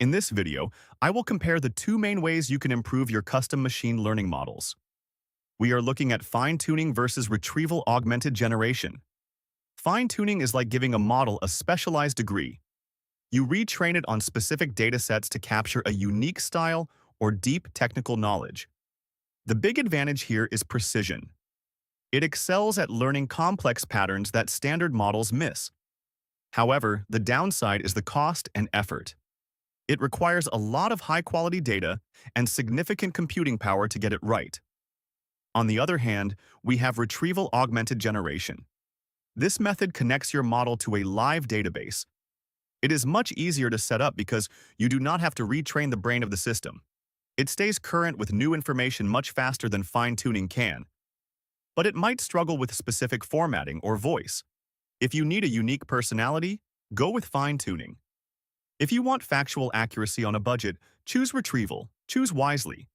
In this video, I will compare the two main ways you can improve your custom machine learning models. We are looking at fine-tuning versus retrieval augmented generation. Fine-tuning is like giving a model a specialized degree. You retrain it on specific datasets to capture a unique style or deep technical knowledge. The big advantage here is precision. It excels at learning complex patterns that standard models miss. However, the downside is the cost and effort. It requires a lot of high-quality data and significant computing power to get it right. On the other hand, we have retrieval augmented generation. This method connects your model to a live database. It is much easier to set up because you do not have to retrain the brain of the system. It stays current with new information much faster than fine-tuning can, but it might struggle with specific formatting or voice. If you need a unique personality, go with fine-tuning. If you want factual accuracy on a budget, choose retrieval. Choose wisely.